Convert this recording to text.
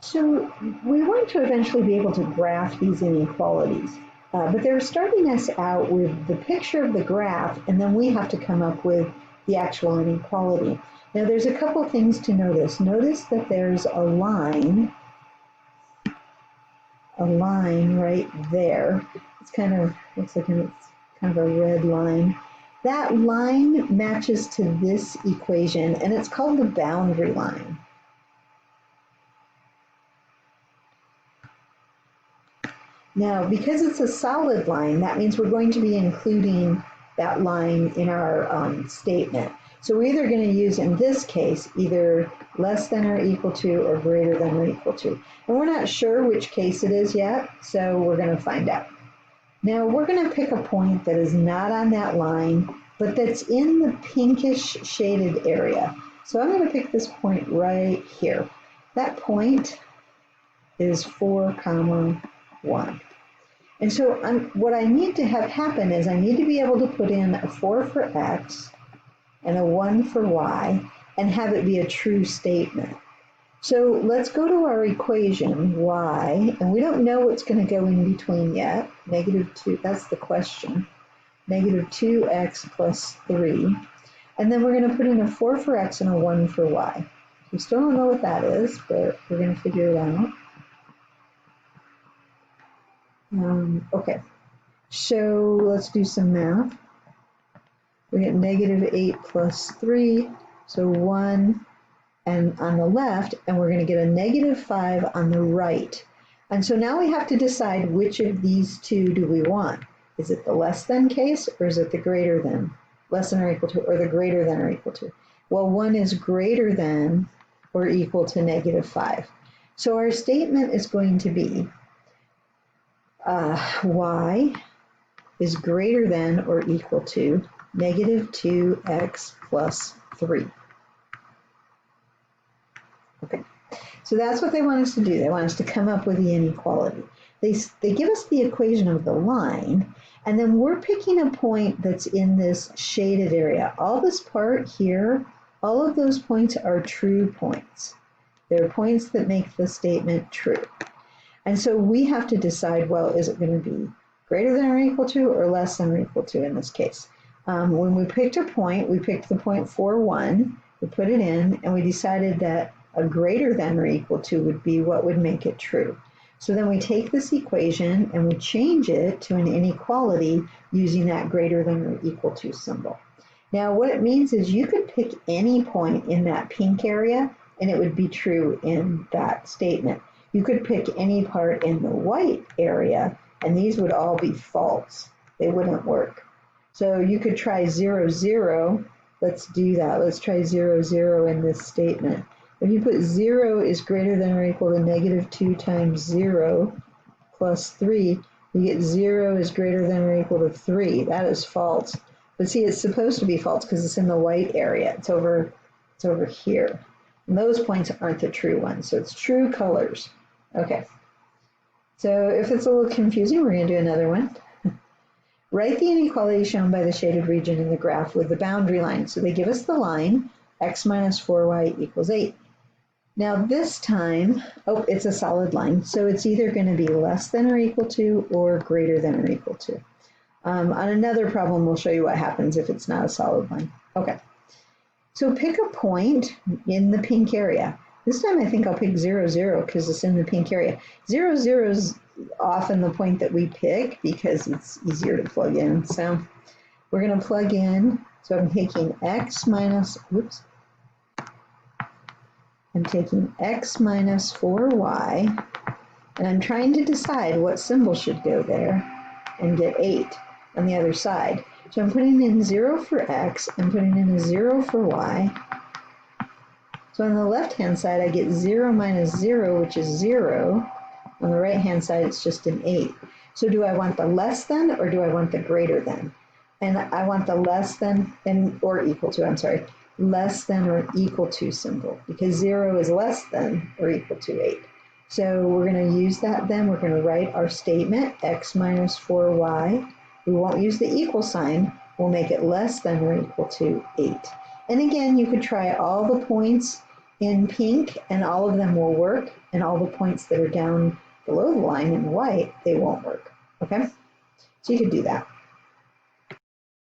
So we want to eventually be able to graph these inequalities, but they're starting us out with the picture of the graph, and then we have to come up with the actual inequality. Now there's a couple things to notice. Notice that there's a line right there. It's kind of, looks like it's kind of a red line. That line matches to this equation, and it's called the boundary line. Now, because it's a solid line, that means we're going to be including that line in our statement. So we're either going to use, in this case, either less than or equal to or greater than or equal to. And we're not sure which case it is yet, so we're going to find out. Now, we're going to pick a point that is not on that line, but that's in the pinkish shaded area. So I'm going to pick this point right here. That point is 4, 1. And so what I need to have happen is I need to be able to put in a 4 for x and a 1 for y and have it be a true statement. So let's go to our equation, y, and we don't know what's going to go in between yet. -2, that's the question. -2x plus 3. And then we're going to put in a 4 for x and a 1 for y. We still don't know what that is, but we're going to figure it out. Okay, so let's do some math. We get -8 plus 3, so 1 and on the left, and we're going to get a -5 on the right. And so now we have to decide which of these two do we want. Is it the less than case, or is it the greater than? Less than or equal to, or the greater than or equal to? Well, 1 is greater than or equal to -5. So our statement is going to be y is greater than or equal to -2x plus 3. Okay, so that's what they want us to do. They want us to come up with the inequality. They give us the equation of the line, and then we're picking a point that's in this shaded area. All this part here, all of those points are true points. They're points that make the statement true. And so we have to decide, well, is it going to be greater than or equal to or less than or equal to in this case? When we picked a point, we picked the point 4, 1, we put it in, and we decided that a greater than or equal to would be what would make it true. So then we take this equation and we change it to an inequality using that greater than or equal to symbol. Now what it means is you could pick any point in that pink area and it would be true in that statement. You could pick any part in the white area and these would all be false. They wouldn't work. So you could try 0, 0. Let's do that. Let's try 0, 0 in this statement. If you put 0 is greater than or equal to -2 times 0 plus 3, you get 0 is greater than or equal to 3. That is false. But see, it's supposed to be false because it's in the white area. It's over here. And those points aren't the true ones. So it's true colors. Okay. So if it's a little confusing, we're going to do another one. Write the inequality shown by the shaded region in the graph with the boundary line. So they give us the line, x minus 4y equals 8. Now this time, oh, it's a solid line. So it's either going to be less than or equal to or greater than or equal to. On another problem, we'll show you what happens if it's not a solid line. Okay. So pick a point in the pink area. This time I think I'll pick 0, 0 because it's in the pink area. 0, 0 is often the point that we pick because it's easier to plug in. So we're going to plug in. So I'm taking x minus, whoops. I'm taking x minus 4y, and I'm trying to decide what symbol should go there and get 8 on the other side. So I'm putting in 0 for x, I'm putting in a 0 for y. So on the left-hand side, I get 0 minus 0, which is 0. On the right-hand side, it's just an 8. So do I want the less than or do I want the greater than? And I want the less than or equal to, I'm sorry, less than or equal to symbol because 0 is less than or equal to 8. So we're going to use that then. We're going to write our statement, x minus 4y. We won't use the equal sign. We'll make it less than or equal to 8. And again, you could try all the points in pink and all of them will work, and all the points that are down below the line in white, they won't work. Okay? So you could do that.